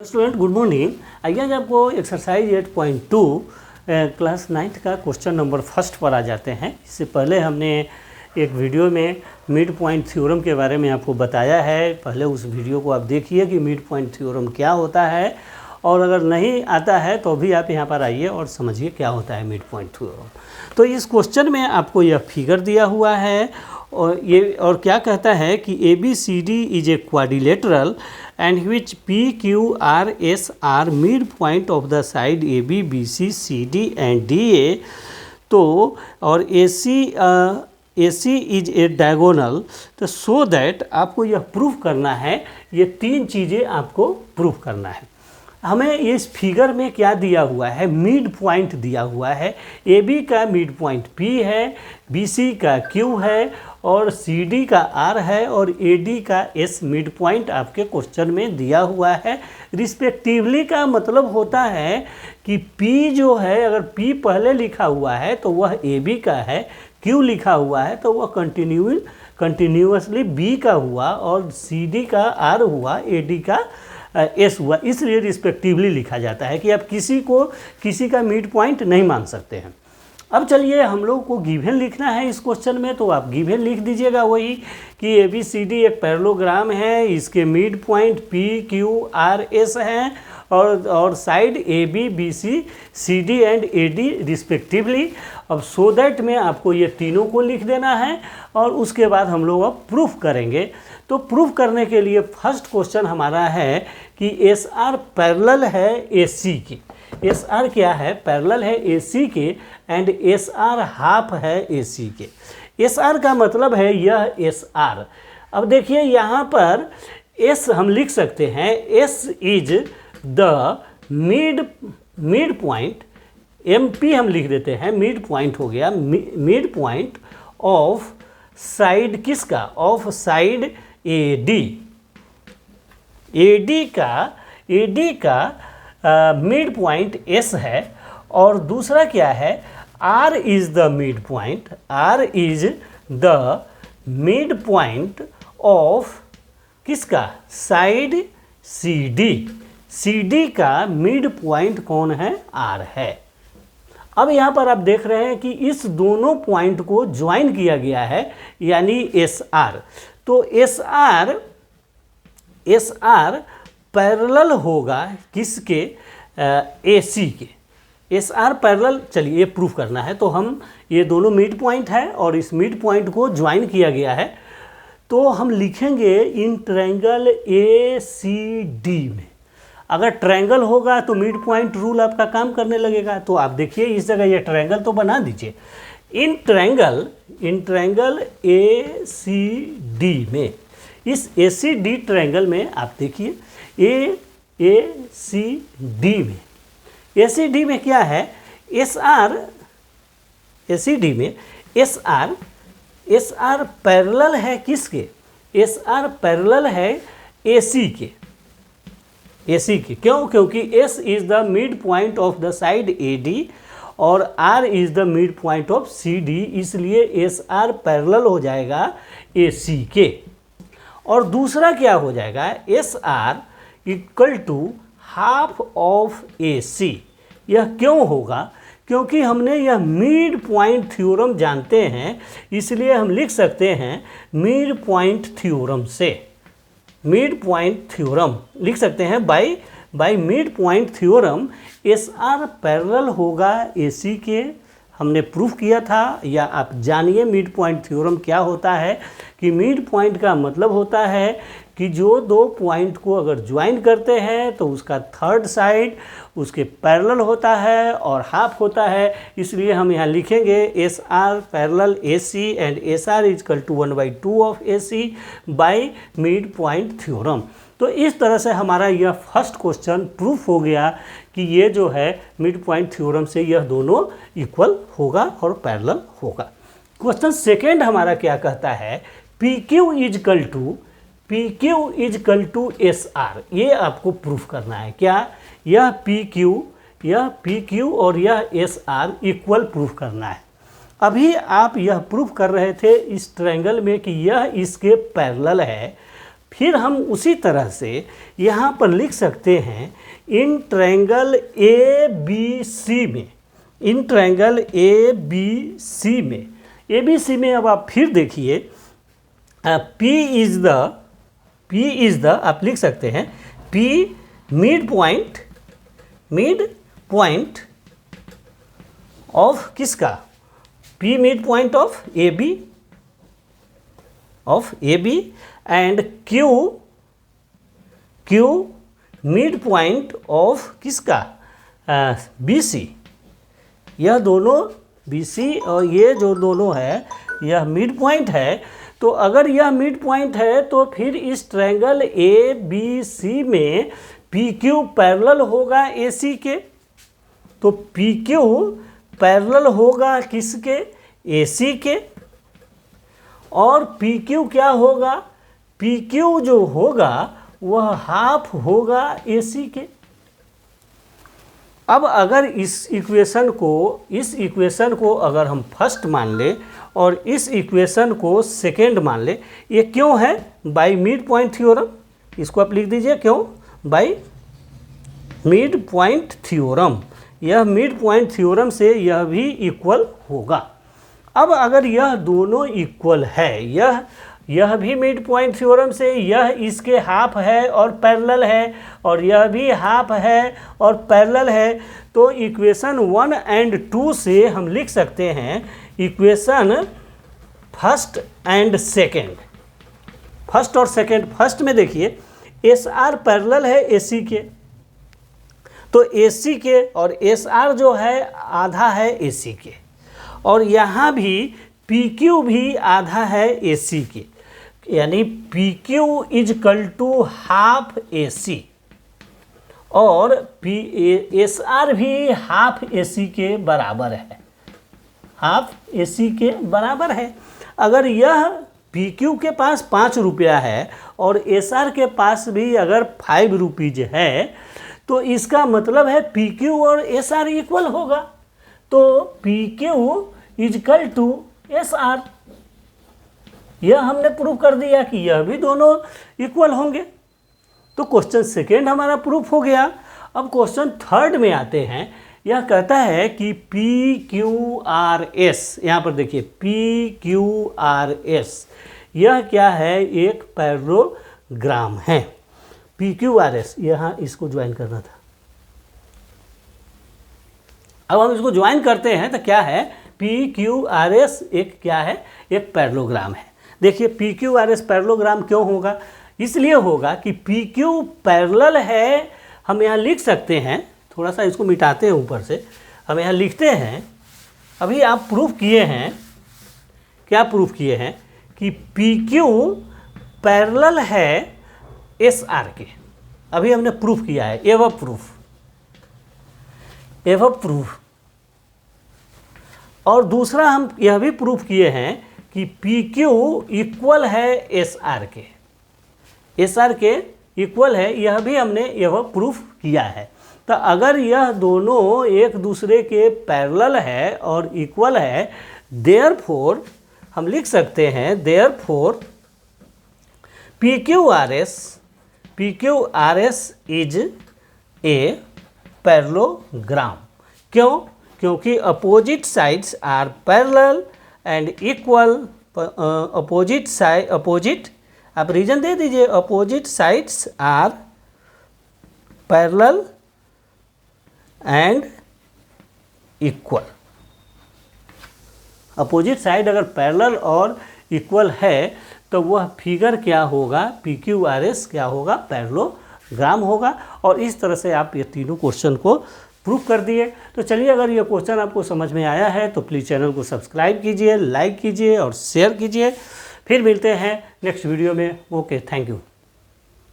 Student good morning. आइए आज आपको एक्सरसाइज 8.2 क्लास 9th का क्वेश्चन नंबर फर्स्ट पर आ जाते हैं। इससे पहले हमने एक वीडियो में मिड पॉइंट थ्योरम के बारे में आपको बताया है। पहले उस वीडियो को आप देखिए कि मिड पॉइंट थ्योरम क्या होता है, और अगर नहीं आता है तो भी आप यहाँ पर आइए और समझिए क्या होता है मिड पॉइंट थ्योरम। तो इस क्वेश्चन में आपको यह फिगर दिया हुआ है और क्या कहता है कि ABCD is a quadrilateral and which PQRS are midpoint of the side AB, BC, CD and DA। तो और AC इज ए डायगोनल। तो सो दैट आपको यह प्रूफ करना है, ये तीन चीज़ें आपको प्रूफ करना है। हमें इस फिगर में क्या दिया हुआ है, मिड पॉइंट दिया हुआ है। AB का मिड पॉइंट P है, BC का Q है और CD का R है और AD का S मिड पॉइंट आपके क्वेश्चन में दिया हुआ है। रिस्पेक्टिवली का मतलब होता है कि P जो है, अगर P पहले लिखा हुआ है तो वह AB का है, Q लिखा हुआ है तो वह कंटिन्यूअसली B का हुआ और CD का R हुआ, AD का S हुआ। इसलिए रिस्पेक्टिवली लिखा जाता है कि आप किसी का मिड पॉइंट नहीं मान सकते हैं। अब चलिए हम लोग को गिवन लिखना है इस क्वेश्चन में, तो आप गिवन लिख दीजिएगा वही कि ABCD एक पैरेललोग्राम है, इसके मिड पॉइंट PQRS हैं और side AB, BC, CD and AD respectively. अब सो दैट में आपको ये तीनों को लिख देना है और उसके बाद हम लोग अब प्रूफ करेंगे। तो प्रूफ करने के लिए फर्स्ट क्वेश्चन हमारा है कि SR पैरेलल है AC के। SR क्या है, पैरेलल है AC के एंड SR हाफ है AC के। SR का मतलब है यह SR। अब देखिए यहाँ पर S हम लिख सकते हैं, S is the mid point, MP हम लिख देते हैं, मिड पॉइंट हो गया, मिड पॉइंट ऑफ साइड किसका, ऑफ साइड AD का मिड पॉइंट S है। और दूसरा क्या है, R is the mid point, R is the mid point of किसका, साइड CD का मिड पॉइंट कौन है, R है। अब यहाँ पर आप देख रहे हैं कि इस दोनों पॉइंट को ज्वाइन किया गया है यानी SR। तो SR पैरेलल होगा किसके, AC के। SR पैरेलल, चलिए ये प्रूफ करना है। तो हम ये दोनों मिड पॉइंट है और इस मिड पॉइंट को ज्वाइन किया गया है, तो हम लिखेंगे इन ट्रायंगल ACD में। अगर ट्रायंगल होगा तो मिड पॉइंट रूल आपका काम करने लगेगा। तो आप देखिए इस जगह ये ट्रायंगल तो बना दीजिए। इन ट्रायंगल ACD में, इस ACD ट्रायंगल में आप देखिए ACD में क्या है, SR पैरेलल है किसके, SR पैरेलल है AC के। क्यों, क्योंकि S is the mid point of the side AD और R is the mid point of CD, इसलिए SR पैरेलल हो जाएगा AC के। और दूसरा क्या हो जाएगा, SR equal to half of AC। यह क्यों होगा, क्योंकि हमने यह मिड पॉइंट थ्योरम जानते हैं, इसलिए हम लिख सकते हैं मिड पॉइंट थ्योरम से। मिड पॉइंट थ्योरम लिख सकते हैं bye mid point theorem SR parallel होगा AC के। हमने प्रूफ किया था, या आप जानिए मिड पॉइंट थ्योरम क्या होता है कि मिड पॉइंट का मतलब होता है कि जो दो पॉइंट को अगर ज्वाइन करते हैं तो उसका थर्ड साइड उसके पैरेलल होता है और हाफ होता है। इसलिए हम यहाँ लिखेंगे SR parallel AC and SR equal to 1/2 of AC by mid point theorem. तो इस तरह से हमारा यह फर्स्ट क्वेश्चन प्रूफ हो गया कि ये जो है मिड पॉइंट थ्योरम से यह दोनों इक्वल होगा और पैरेलल होगा। क्वेश्चन सेकेंड हमारा क्या कहता है, PQ इजकल टू SR। ये आपको प्रूफ करना है। क्या, यह PQ और यह SR इक्वल प्रूफ करना है। अभी आप यह प्रूफ कर रहे थे इस ट्रायंगल में कि यह इसके पैरेलल है, फिर हम उसी तरह से यहाँ पर लिख सकते हैं in triangle A B C में, in triangle A B C में अब आप फिर देखिए P इज़ द आप लिख सकते हैं P मिड पॉइंट ऑफ किसका, P mid point of A B and Q mid point of किसका, बी सी। यह दोनों बी सी और ये जो दोनों है यह मिड पॉइंट है। तो अगर यह मिड पॉइंट है तो फिर इस ट्रायंगल ए बी सी में पी क्यू पैरेलल होगा ए सी के। तो पी क्यू पैरेलल होगा किसके, ए सी के। और पी क्यू क्या होगा, पी क्यू जो होगा वह हाफ होगा ए सी के। अब अगर इस इक्वेशन को अगर हम फर्स्ट मान लें और इस इक्वेशन को सेकेंड मान लें, ये क्यों है, बाय मिड पॉइंट थ्योरम। इसको आप लिख दीजिए क्यों, बाय मिड पॉइंट थ्योरम। यह मिड पॉइंट थ्योरम से यह भी इक्वल होगा। अब अगर यह दोनों इक्वल है, यह भी मिड पॉइंट थ्योरम से यह इसके हाफ है और पैरेलल है, और यह भी हाफ है और पैरेलल है, तो इक्वेशन 1 एंड 2 से हम लिख सकते हैं equation first and second. First और सेकेंड, फर्स्ट में देखिए एस आर पैरेलल है ए सी के, तो ए सी के और एस आर जो है आधा है ए सी के, और यहाँ भी पी क्यू भी आधा है ए सी के, यानी P Q is equal to half A C, और एस आर भी हाफ ए सी के बराबर है, हाफ ए सी के बराबर है। अगर यह पी क्यू के पास 5 रुपया है और एस आर के पास भी अगर 5 रुपीज है, तो इसका मतलब है पी क्यू और एस आर इक्वल होगा। तो P Q is equal to S R, यह हमने प्रूव कर दिया कि यह भी दोनों इक्वल होंगे। तो क्वेश्चन सेकेंड हमारा प्रूफ हो गया। अब क्वेश्चन थर्ड में आते हैं। यह कहता है कि पी क्यू आर एस, यहाँ पर देखिए पी क्यू आर एस, यह क्या है, एक पैरेललोग्राम है। पी क्यू आर एस, यहाँ इसको ज्वाइन करना था। अब हम इसको ज्वाइन करते हैं तो क्या है, पी क्यू आर एस एक क्या है, एक पैरेललोग्राम है। देखिए P Q R S parallelogram क्यों होगा, इसलिए होगा कि पी क्यू पैरेलल है। हम यहाँ लिख सकते हैं, थोड़ा सा इसको मिटाते हैं ऊपर से, हम यहाँ लिखते हैं, अभी आप प्रूफ किए हैं, क्या प्रूफ किए हैं कि पी क्यू पैरेलल है एस आर के। अभी हमने प्रूफ किया है, एवं प्रूफ। और दूसरा हम यह भी प्रूफ किए हैं कि पी क्यू इक्वल है एस आर के, एस आर के इक्वल है, यह भी हमने यह प्रूफ किया है। तो अगर यह दोनों एक दूसरे के पैरेलल है और इक्वल है, देयरफॉर हम लिख सकते हैं, therefore P Q R S is a parallelogram. क्यों, क्योंकि opposite sides are parallel and equal. Opposite आप रीजन दे दीजिए, opposite sides are parallel and equal. Opposite side अगर पैरेलल और इक्वल है तो वह फिगर क्या होगा, पी क्यू आर एस क्या होगा, पैरेललोग्राम होगा। और इस तरह से आप ये तीनों क्वेश्चन को प्रूफ कर दिए। तो चलिए, अगर ये क्वेश्चन आपको समझ में आया है तो प्लीज़ चैनल को सब्सक्राइब कीजिए, लाइक कीजिए और शेयर कीजिए। फिर मिलते हैं नेक्स्ट वीडियो में। Okay, thank you.